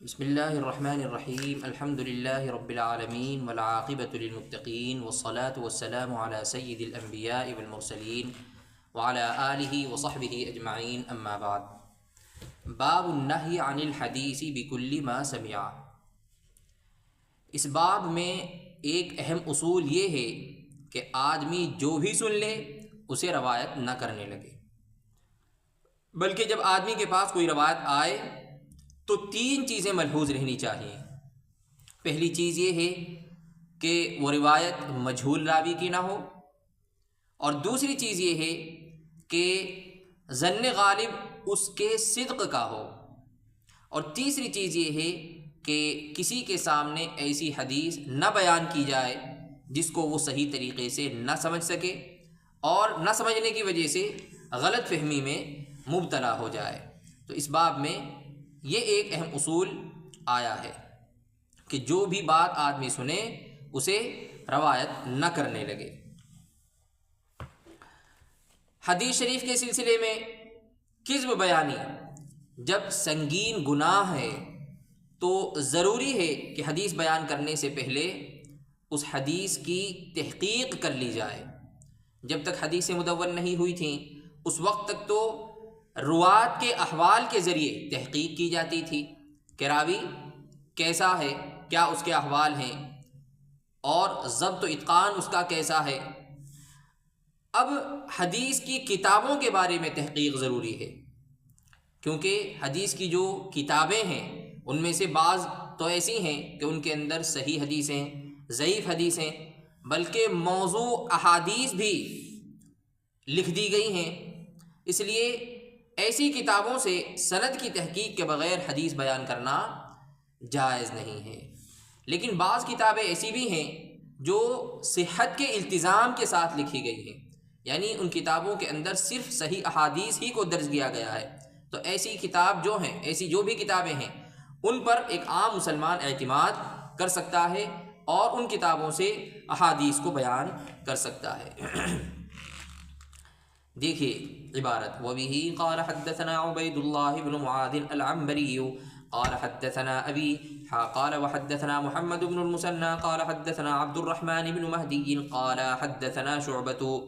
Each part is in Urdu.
بسم اللہ الرحمن الرحیم الحمد للہ رب العالمین والعاقبۃ للمتقین والصلاة والسلام علی سید الانبیاء والمرسلین وعلی آلہ وصحبہ اجمعین اما بعد۔ باب النہی عن الحدیث بکل ما سمع۔ اس باب میں ایک اہم اصول یہ ہے کہ آدمی جو بھی سن لے اسے روایت نہ کرنے لگے، بلکہ جب آدمی کے پاس کوئی روایت آئے تو تین چیزیں ملحوظ رہنی چاہیے۔ پہلی چیز یہ ہے کہ وہ روایت مجہول راوی کی نہ ہو، اور دوسری چیز یہ ہے کہ ظن غالب اس کے صدق کا ہو، اور تیسری چیز یہ ہے کہ کسی کے سامنے ایسی حدیث نہ بیان کی جائے جس کو وہ صحیح طریقے سے نہ سمجھ سکے اور نہ سمجھنے کی وجہ سے غلط فہمی میں مبتلا ہو جائے۔ تو اس باب میں یہ ایک اہم اصول آیا ہے کہ جو بھی بات آدمی سنے اسے روایت نہ کرنے لگے۔ حدیث شریف کے سلسلے میں کذب بیانی جب سنگین گناہ ہے تو ضروری ہے کہ حدیث بیان کرنے سے پہلے اس حدیث کی تحقیق کر لی جائے۔ جب تک حدیثیں مدون نہیں ہوئی تھیں اس وقت تک تو روات کے احوال کے ذریعے تحقیق کی جاتی تھی کہ راوی کیسا ہے، کیا اس کے احوال ہیں، اور ضبط و اتقان اس کا کیسا ہے۔ اب حدیث کی کتابوں کے بارے میں تحقیق ضروری ہے، کیونکہ حدیث کی جو کتابیں ہیں ان میں سے بعض تو ایسی ہیں کہ ان کے اندر صحیح حدیثیں، ضعیف حدیثیں، بلکہ موضوع احادیث بھی لکھ دی گئی ہیں۔ اس لیے ایسی کتابوں سے سند کی تحقیق کے بغیر حدیث بیان کرنا جائز نہیں ہے۔ لیکن بعض کتابیں ایسی بھی ہیں جو صحت کے التزام کے ساتھ لکھی گئی ہیں، یعنی ان کتابوں کے اندر صرف صحیح احادیث ہی کو درج کیا گیا ہے۔ تو ایسی کتاب جو ہیں، ایسی جو بھی کتابیں ہیں ان پر ایک عام مسلمان اعتماد کر سکتا ہے اور ان کتابوں سے احادیث کو بیان کر سکتا ہے۔ دیکھیے عبارت وَبِهِ قَالَ حَدَّثَنَا عُبَيْدُ اللَّهِ بْنُ مُعَاذٍ الْعَنبَرِيُّ قَالَ حَدَّثَنَا أَبِي قَالَ وَحَدَّثَنَا مُحَمَّدُ بْنُ الْمُثَنَّى قَالَ حَدَّثَنَا عَبْدُ الرَّحْمَنِ بْنُ مَهْدِيٍّ قَالَ حَدَّثَنَا شُعْبَةُ۔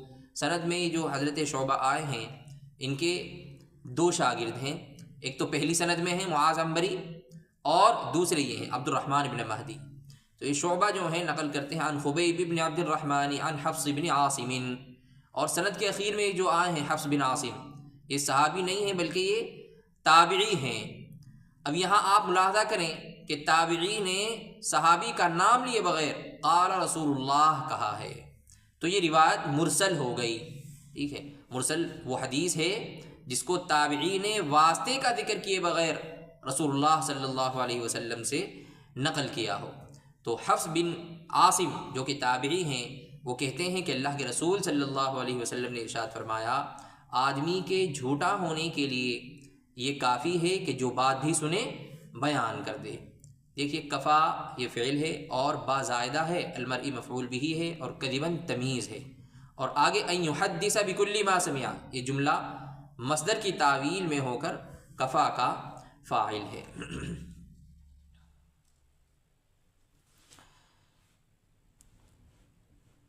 سند میں جو حضرت شعبہ آئے ہیں ان کے دو شاگرد ہیں، ایک تو پہلی سند میں ہیں معاذ عنبری اور دوسرے یہ ہیں عبد الرحمن بن مہدی۔ تو یہ شعبہ جو ہیں نقل کرتے ہیں عن خبیب بن عبد الرحمن عن حفص بن عاصم، اور سند کے اخیر میں جو آئے ہیں حفص بن عاصم یہ صحابی نہیں ہیں بلکہ یہ تابعی ہیں۔ اب یہاں آپ ملاحظہ کریں کہ تابعی نے صحابی کا نام لیے بغیر قال رسول اللہ کہا ہے، تو یہ روایت مرسل ہو گئی۔ ٹھیک ہے، مرسل وہ حدیث ہے جس کو تابعی نے واسطے کا ذکر کیے بغیر رسول اللہ صلی اللہ علیہ وسلم سے نقل کیا ہو۔ تو حفص بن عاصم جو کہ تابعی ہیں وہ کہتے ہیں کہ اللہ کے رسول صلی اللہ علیہ وسلم نے ارشاد فرمایا آدمی کے جھوٹا ہونے کے لیے یہ کافی ہے کہ جو بات بھی سنے بیان کر دے۔ دیکھیے کفا یہ فعل ہے اور با زائدہ ہے، المرئی مفعول بھی ہے، اور کذباً تمیز ہے، اور آگے ان یحدث بکل ما سمع یہ جملہ مصدر کی تعویل میں ہو کر کفا کا فاعل ہے۔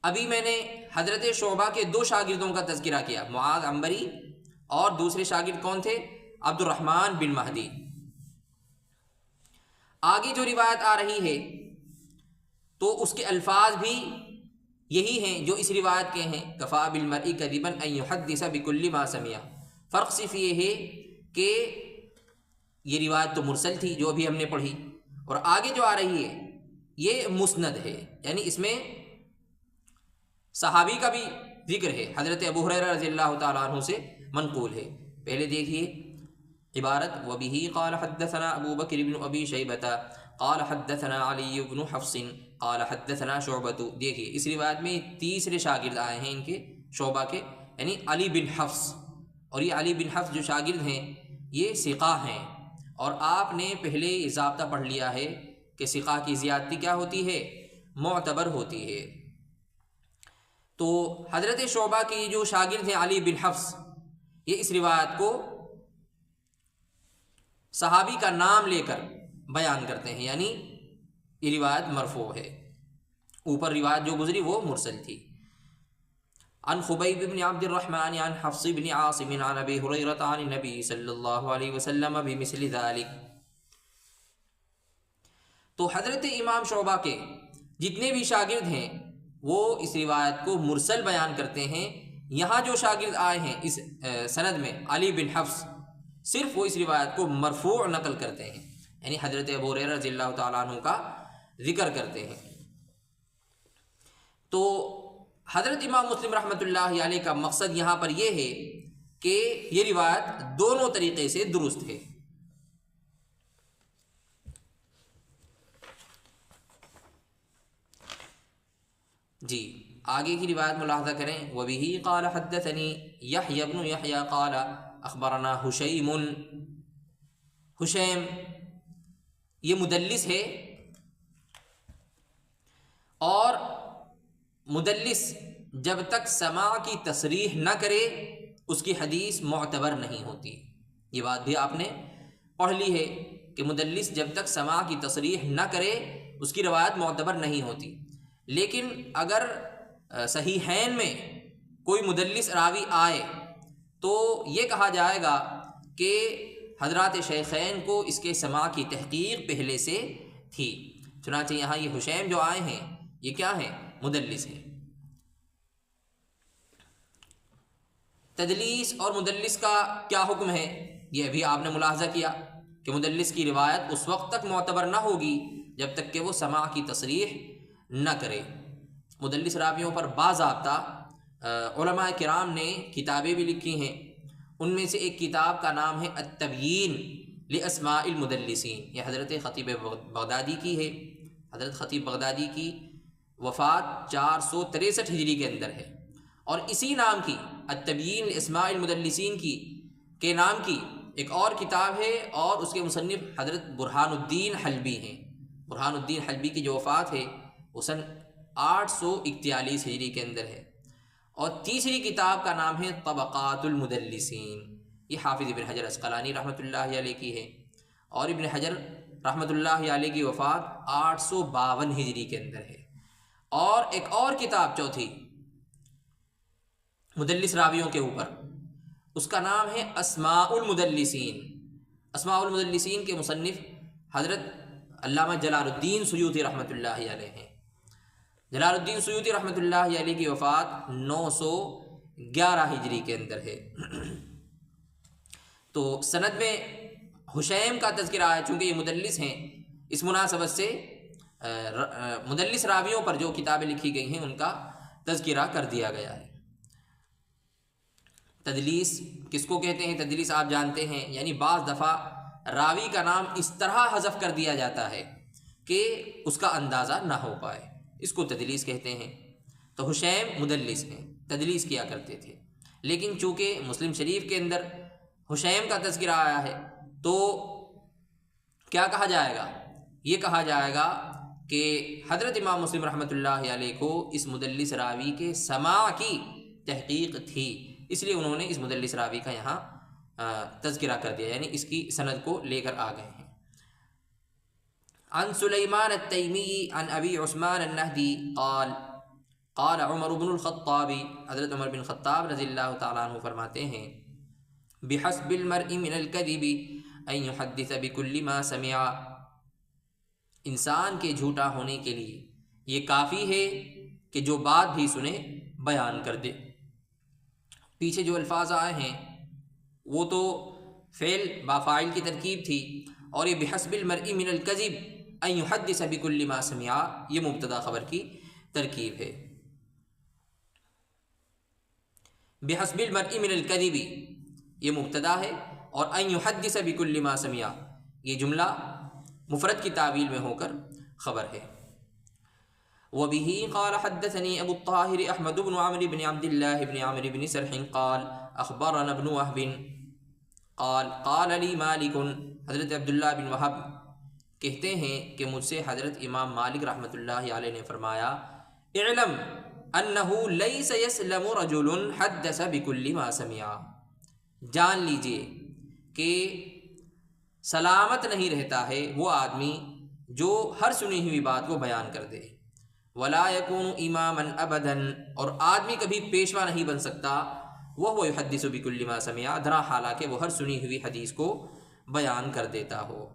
ابھی میں نے حضرت شعبہ کے دو شاگردوں کا تذکرہ کیا، معاذ عنبری اور دوسرے شاگرد کون تھے؟ عبد الرحمن بن مہدی۔ آگے جو روایت آ رہی ہے تو اس کے الفاظ بھی یہی ہیں جو اس روایت کے ہیں، کفا بالمرء کذبا ان یحدث بکل ما سمع۔ فرق صرف یہ ہے کہ یہ روایت تو مرسل تھی جو ابھی ہم نے پڑھی، اور آگے جو آ رہی ہے یہ مسند ہے، یعنی اس میں صحابی کا بھی ذکر ہے، حضرت ابو ہریرہ رضی اللہ تعالیٰ عنہ سے منقول ہے۔ پہلے دیکھیے عبارت وَبِهِ قَالَ حَدَّثَنَا أَبُو بَكْرِ بْنُ أَبِي شَيْبَةَ قَالَ حَدَّثَنَا عَلِيُّ بْنُ حَفْصٍ قَالَ حَدَّثَنَا شُعْبَةُ۔ دیکھیے اس روایت میں تیسرے شاگرد آئے ہیں ان کے شعبہ کے، یعنی علی بن حفص، اور یہ علی بن حفص جو شاگرد ہیں یہ ثقہ ہیں، اور آپ نے پہلے یہ ضابطہ پڑھ لیا ہے کہ ثقہ کی زیادتی کیا ہوتی ہے؟ معتبر ہوتی ہے۔ تو حضرت شعبہ کی جو شاگرد ہیں علی بن حفص، یہ اس روایت کو صحابی کا نام لے کر بیان کرتے ہیں، یعنی یہ روایت مرفوع ہے، اوپر روایت جو گزری وہ مرسل تھی۔ عن خبیب بن عبد الرحمن عن حفص بن عاصم عن ابی ہریرہ عن النبی صلی اللہ علیہ وسلم بمثل ذلک۔ تو حضرت امام شعبہ کے جتنے بھی شاگرد ہیں وہ اس روایت کو مرسل بیان کرتے ہیں۔ یہاں جو شاگرد آئے ہیں اس سند میں علی بن حفص، صرف وہ اس روایت کو مرفوع نقل کرتے ہیں، یعنی حضرت ابو ہریرہ رضی اللہ تعالیٰ عنہ کا ذکر کرتے ہیں۔ تو حضرت امام مسلم رحمۃ اللہ علیہ کا مقصد یہاں پر یہ ہے کہ یہ روایت دونوں طریقے سے درست ہے۔ جی آگے کی روایت ملاحظہ کریں۔ وَبِهِ قَالَ حَدَّثَنِي يَحْيَى بْنُ يَحْيَى قَالَ أَخْبَرَنَا حُشَيْمٌ۔ حشیم یہ مدلس ہے، اور مدلس جب تک سماع کی تصریح نہ کرے اس کی حدیث معتبر نہیں ہوتی۔ یہ بات بھی آپ نے پڑھ لی ہے کہ مدلس جب تک سماع کی تصریح نہ کرے اس کی روایت معتبر نہیں ہوتی۔ لیکن اگر صحیحین میں کوئی مدلس راوی آئے تو یہ کہا جائے گا کہ حضرات شیخین کو اس کے سماع کی تحقیق پہلے سے تھی۔ چنانچہ یہاں یہ حشیم جو آئے ہیں یہ کیا ہیں؟ مدلس ہیں۔ تدلیس اور مدلس کا کیا حکم ہے یہ بھی آپ نے ملاحظہ کیا کہ مدلس کی روایت اس وقت تک معتبر نہ ہوگی جب تک کہ وہ سماع کی تصریح نہ کرے۔ مدلس راویوں پر باضابطہ علماء کرام نے کتابیں بھی لکھی ہیں، ان میں سے ایک کتاب کا نام ہے التبیین لاسماء المدلسین، یہ حضرت خطیب بغدادی کی ہے۔ حضرت خطیب بغدادی کی وفات 463 ہجری کے اندر ہے، اور اسی نام کی التبیین لاسماء المدلسین کے نام کی ایک اور کتاب ہے، اور اس کے مصنف حضرت برہان الدین حلبی ہیں۔ برہان الدین حلبی کی جو وفات ہے وہ سن 841 ہجری کے اندر ہے۔ اور تیسری کتاب کا نام ہے طبقات المدلسین، یہ حافظ ابن حجر عسقلانی رحمۃ اللہ علیہ کی ہے، اور ابن حجر رحمۃ اللہ علیہ کی وفات 852 ہجری کے اندر ہے۔ اور ایک اور کتاب چوتھی مدلس راویوں کے اوپر، اس کا نام ہے اسماء المدلسین۔ اسماء المدلسین کے مصنف حضرت علامہ جلال الدین سیوطی رحمۃ اللہ علیہ ہیں۔ جلال الدین سیوطی رحمۃ اللہ علیہ کی وفات 911 ہجری کے اندر ہے۔ تو سند میں حشیم کا تذکرہ ہے، چونکہ یہ مدلس ہیں، اس مناسبت سے مدلس راویوں پر جو کتابیں لکھی گئی ہیں ان کا تذکرہ کر دیا گیا ہے۔ تدلیس کس کو کہتے ہیں؟ تدلیس آپ جانتے ہیں، یعنی بعض دفعہ راوی کا نام اس طرح حذف کر دیا جاتا ہے کہ اس کا اندازہ نہ ہو پائے، اس کو تدلیس کہتے ہیں۔ تو حشیم مدلس ہیں، تدلیس کیا کرتے تھے، لیکن چونکہ مسلم شریف کے اندر حشیم کا تذکرہ آیا ہے تو کیا کہا جائے گا؟ یہ کہا جائے گا کہ حضرت امام مسلم رحمۃ اللہ علیہ کو اس مدلس راوی کے سماع کی تحقیق تھی، اس لیے انہوں نے اس مدلس راوی کا یہاں تذکرہ کر دیا، یعنی اس کی سند کو لے کر آ گئے ہیں۔ عن سلیمان التیمی عن ابی عثمان النہدی قال قال عمر بن الخطاب، حضرت عمر بن خطاب رضی اللہ تعالیٰ عنہ فرماتے ہیں بحسب المرء من الكذب ان يحدث بكل ما سمع، انسان کے جھوٹا ہونے کے لیے یہ کافی ہے کہ جو بات بھی سنے بیان کر دے۔ پیچھے جو الفاظ آئے ہیں وہ تو فعل با فاعل کی ترکیب تھی، اور یہ بحسب المرء من الكذب ان يحدث بكل ما سمع یہ مبتدا خبر کی ترکیب ہے۔ بحسب المرء من الكذب یہ مبتدا ہے، اور ان يحدث بكل ما سمع یہ جملہ مفرد کی تعویل میں ہو کر خبر ہے۔ وبه قال حدثني ابو الطاهر احمد بن عمرو بن عبد الله بن عمرو بن سرح قال اخبرنا ابن وهب قال قال لي مالك، حضرت عبداللہ بن وہب کہتے ہیں کہ مجھ سے حضرت امام مالک رحمۃ اللہ علیہ نے فرمایا اعلم انه ليس يسلم رجل حدث بكل ما سمع، جان لیجئے کہ سلامت نہیں رہتا ہے وہ آدمی جو ہر سنی ہوئی بات کو بیان کر دے. ولا یکون اماما ابدا، اور آدمی کبھی پیشوا نہیں بن سکتا وہ یحدث بکل ما سمع، درا حالانکہ وہ ہر سنی ہوئی حدیث کو بیان کر دیتا ہو.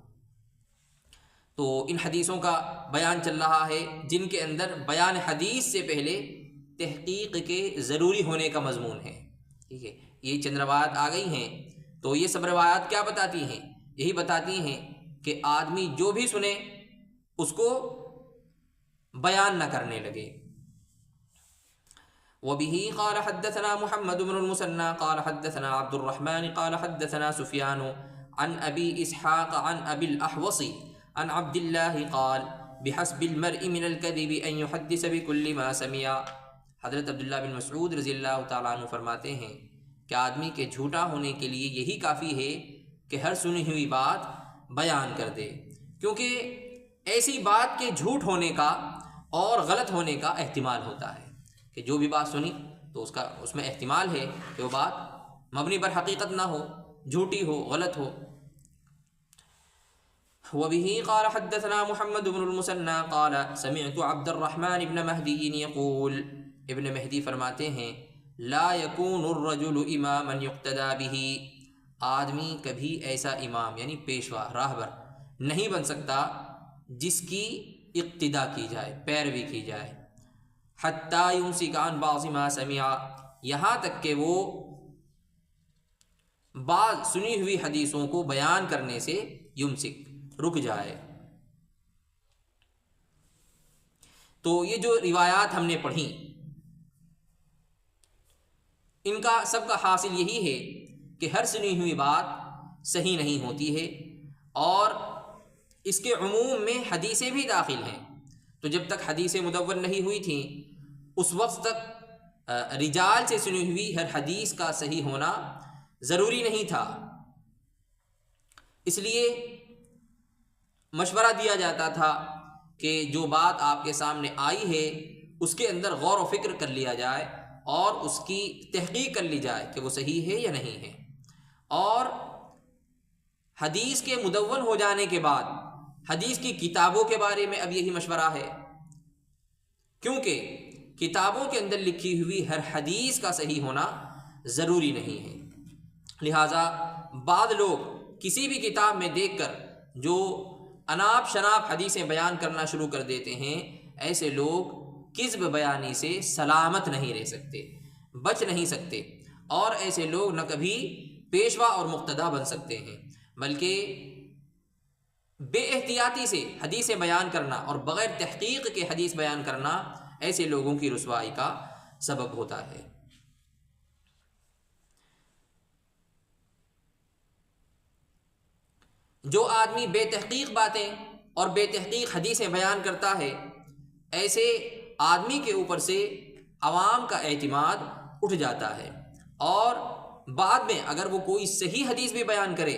تو ان حدیثوں کا بیان چل رہا ہے جن کے اندر بیان حدیث سے پہلے تحقیق کے ضروری ہونے کا مضمون ہے. ٹھیک ہے، یہ چند روایات آ گئی ہیں. تو یہ سب روایات کیا بتاتی ہیں؟ یہی بتاتی ہیں کہ آدمی جو بھی سنے اس کو بیان نہ کرنے لگے. وبه قال حدثنا محمد بن المثنى قال حدثنا عبد الرحمن قال حدثنا سفيان عن أبي إسحاق عن أبي الأحوص عن عبد الله قال بحسب المرء من الكذب أن يحدث بكل ما سمع. حضرت عبداللہ بن مسعود رضی اللہ تعالیٰ عنہ فرماتے ہیں کہ آدمی کے جھوٹا ہونے کے لیے یہی کافی ہے کہ ہر سنی ہوئی بات بیان کر دے، کیونکہ ایسی بات کے جھوٹ ہونے کا اور غلط ہونے کا احتمال ہوتا ہے کہ جو بھی بات سنی تو اس میں احتمال ہے کہ وہ بات مبنی پر حقیقت نہ ہو، جھوٹی ہو، غلط ہو. وبه قال حدثنا محمد بن المثنى قال سمعت عبد الرحمن بن مهدي يقول، ابن مہدی فرماتے ہیں لا يكون الرجل اماما يقتدى به، آدمی کبھی ایسا امام یعنی پیشوا راہبر نہیں بن سکتا جس کی اقتدا کی جائے، پیروی کی جائے. حتی یمسک عن بعض ما سمع، یہاں تک کہ وہ بعض سنی ہوئی حدیثوں کو بیان کرنے سے یمسک رک جائے. تو یہ جو روایات ہم نے پڑھی ان کا سب کا حاصل یہی ہے کہ ہر سنی ہوئی بات صحیح نہیں ہوتی ہے، اور اس کے عموم میں حدیثیں بھی داخل ہیں. تو جب تک حدیثیں مدون نہیں ہوئی تھیں اس وقت تک رجال سے سنی ہوئی ہر حدیث کا صحیح ہونا ضروری نہیں تھا. اس لیے مشورہ دیا جاتا تھا کہ جو بات آپ کے سامنے آئی ہے اس کے اندر غور و فکر کر لیا جائے اور اس کی تحقیق کر لی جائے کہ وہ صحیح ہے یا نہیں ہے. اور حدیث کے مدون ہو جانے کے بعد حدیث کی کتابوں کے بارے میں اب یہی مشورہ ہے، کیونکہ کتابوں کے اندر لکھی ہوئی ہر حدیث کا صحیح ہونا ضروری نہیں ہے. لہٰذا بعض لوگ کسی بھی کتاب میں دیکھ کر جو اناپ شناپ حدیثیں بیان کرنا شروع کر دیتے ہیں، ایسے لوگ کذب بیانی سے سلامت نہیں رہ سکتے، بچ نہیں سکتے، اور ایسے لوگ نہ کبھی پیشوا اور مقتدا بن سکتے ہیں، بلکہ بے احتیاطی سے حدیثیں بیان کرنا اور بغیر تحقیق کے حدیث بیان کرنا ایسے لوگوں کی رسوائی کا سبب ہوتا ہے. جو آدمی بے تحقیق باتیں اور بے تحقیق حدیثیں بیان کرتا ہے، ایسے آدمی کے اوپر سے عوام کا اعتماد اٹھ جاتا ہے، اور بعد میں اگر وہ کوئی صحیح حدیث بھی بیان کرے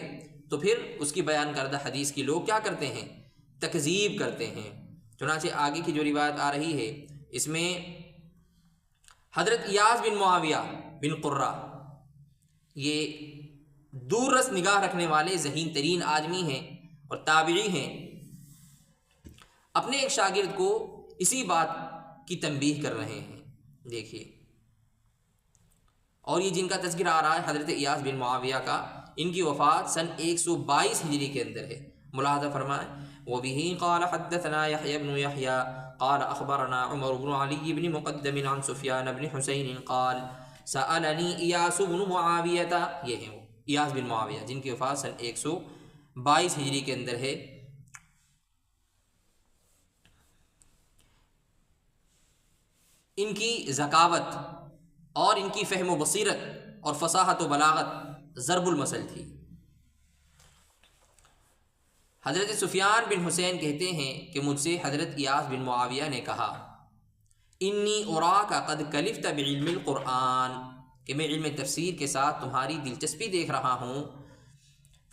تو پھر اس کی بیان کردہ حدیث کی لوگ کیا کرتے ہیں؟ تکذیب کرتے ہیں. چنانچہ آگے کی جو روایت آ رہی ہے اس میں حضرت ایاس بن معاویہ بن قرہ، یہ دور رس نگاہ رکھنے والے ذہین ترین آدمی ہیں اور تابعی ہیں، اپنے ایک شاگرد کو اسی بات کی تنبیہ کر رہے ہیں. دیکھیے، اور یہ جن کا تذکرہ آ رہا ہے حضرت ایاس بن معاویہ کا، ان کی وفات سن 122 ہجری کے اندر ہے. ملاحظہ فرمائیں. وبه قال حدثنا يحيى بن يحيى قال اخبرنا عمر بن علي بن مقدم عن سفيان بن حسين قال سألني اياس بن معاوية، یہ ہیں وہ ایاس بن معاویہ جن کی وفات سن 122 ہجری کے اندر ہے. ان کی ذکاوت اور ان کی فہم و بصیرت اور فصاحت و بلاغت ضرب المثل تھی. حضرت سفیان بن حسین کہتے ہیں کہ مجھ سے حضرت ایاس بن معاویہ نے کہا انی اراک قد کلفت بعلم القرآن، کہ میں علم تفسیر کے ساتھ تمہاری دلچسپی دیکھ رہا ہوں.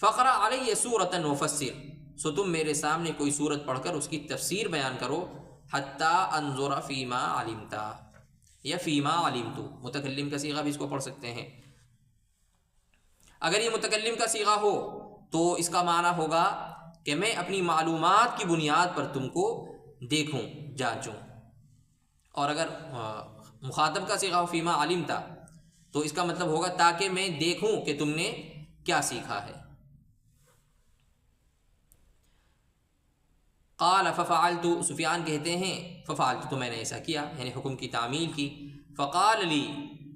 فقرأ علی سورۃ وفسر، سو تم میرے سامنے کوئی سورت پڑھ کر اس کی تفسیر بیان کرو. حتی انظر فیما علمت یا فیما علمت، متکلم کا صیغہ بھی اس کو پڑھ سکتے ہیں. اگر یہ متکلم کا صیغہ ہو تو اس کا معنی ہوگا کہ میں اپنی معلومات کی بنیاد پر تم کو دیکھوں، جانچوں۔ اور اگر مخاطب کا صیغہ فیما علمتا تو اس کا مطلب ہوگا تاکہ میں دیکھوں کہ تم نے کیا سیکھا ہے۔ قال ففعلت، سفیان کہتے ہیں ففعلت تو میں نے ایسا کیا، یعنی حکم کی تعمیل کی۔ فقال لی،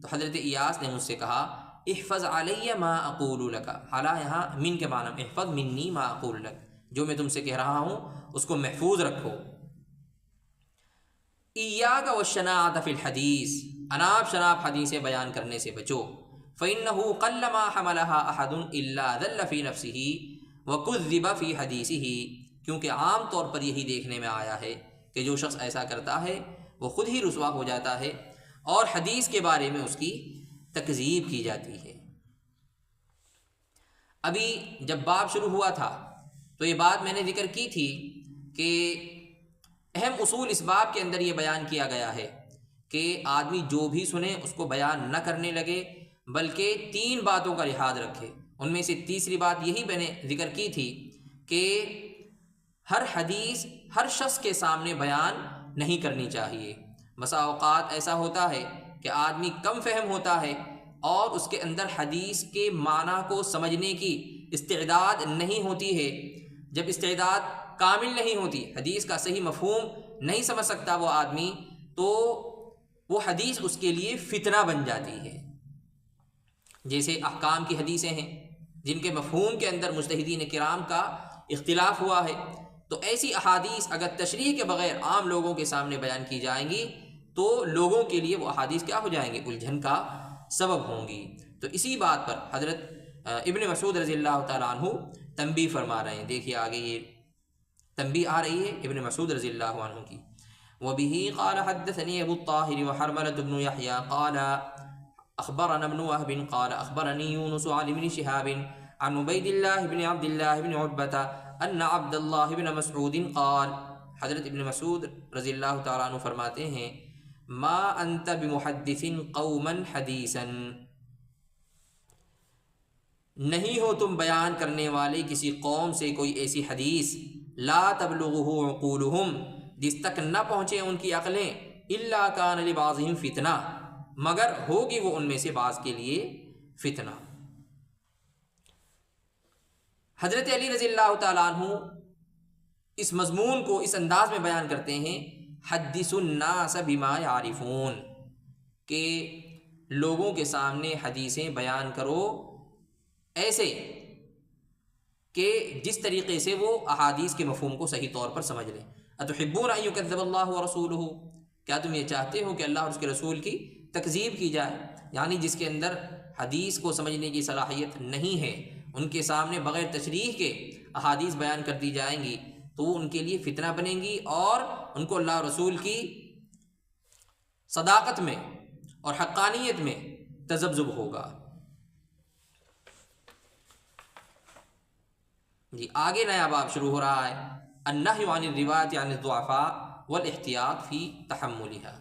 تو حضرت ایاس نے مجھ سے کہا احفظ علی ما اقول لک، حالا یہاں من کے معنی احفظ منی ما اقول لک، جو میں تم سے کہہ رہا ہوں اس کو محفوظ رکھو۔ ایاک والشناعۃ فی الحدیث، اناپ شناپ حدیثیں بیان کرنے سے بچو۔ فإنه قلما حملها أحد إلا ذل في نفسه وكذب في حديثه، کیونکہ عام طور پر یہی دیکھنے میں آیا ہے کہ جو شخص ایسا کرتا ہے وہ خود ہی رسوا ہو جاتا ہے اور حدیث کے بارے میں اس کی تکذیب کی جاتی ہے۔ ابھی جب باب شروع ہوا تھا تو یہ بات میں نے ذکر کی تھی کہ اہم اصول اس باب کے اندر یہ بیان کیا گیا ہے کہ آدمی جو بھی سنے اس کو بیان نہ کرنے لگے، بلکہ 3 باتوں کا لحاظ رکھے۔ ان میں سے تیسری بات یہی میں نے ذکر کی تھی کہ ہر حدیث ہر شخص کے سامنے بیان نہیں کرنی چاہیے۔ بسا اوقات ایسا ہوتا ہے کہ آدمی کم فہم ہوتا ہے اور اس کے اندر حدیث کے معنی کو سمجھنے کی استعداد نہیں ہوتی ہے۔ جب استعداد کامل نہیں ہوتی، حدیث کا صحیح مفہوم نہیں سمجھ سکتا وہ آدمی، تو وہ حدیث اس کے لیے فتنہ بن جاتی ہے۔ جیسے احکام کی حدیثیں ہیں جن کے مفہوم کے اندر مجتہدین کرام کا اختلاف ہوا ہے، تو ایسی احادیث اگر تشریح کے بغیر عام لوگوں کے سامنے بیان کی جائیں گی تو لوگوں کے لیے وہ احادیث کیا ہو جائیں گے؟ الجھن کا سبب ہوں گی۔ تو اسی بات پر حضرت ابن مسعود رضی اللہ تعالیٰ عنہ تنبیہ فرما رہے ہیں۔ دیکھیے آگے یہ تنبیہ آ رہی ہے ابن مسعود رضی اللہ عنہ کی۔ وَبِهِ قَالَ حَدَّثَنِي أَبُو الطَّاهِرِ وَحَرْمَلَةُ بْنُ يَحْيَى قَالَ أخبرنا ابن وهب قال أخبرني يونس عن ابن شهاب عن عبيد الله بن عبد الله بن عتبة أن عبد الله بن مسعود قال، حضرت ابن مسعود رضی اللہ تعالیٰ عنہ فرماتے ہیں ما انت بمحدث قوما حدیثا، نہیں ہو تم بیان کرنے والے کسی قوم سے کوئی ایسی حدیث لا تبلغه عقولهم، جس تک نہ پہنچے ان کی عقلیں، الا كان لبعضهم فتنہ، مگر ہوگی وہ ان میں سے بعض کے لیے فتنہ۔ حضرت علی رضی اللہ تعالیٰ عنہ اس مضمون کو اس انداز میں بیان کرتے ہیں حدث الناس بما یعرفون، کہ لوگوں کے سامنے حدیثیں بیان کرو ایسے کہ جس طریقے سے وہ احادیث کے مفہوم کو صحیح طور پر سمجھ لیں۔ اتحبون ان یکذب اللہ ورسولہ، کیا تم یہ چاہتے ہو کہ اللہ اور اس کے رسول کی تکذیب کی جائے؟ یعنی جس کے اندر حدیث کو سمجھنے کی صلاحیت نہیں ہے، ان کے سامنے بغیر تشریح کے احادیث بیان کر دی جائیں گی تو وہ ان کے لیے فتنہ بنیں گی اور ان کو اللہ رسول کی صداقت میں اور حقانیت میں تذبذب ہوگا۔ جی آگے نیا باب شروع ہو رہا ہے، النہی عن الروایت عن الضعفاء والاحتیاط فی تحملها۔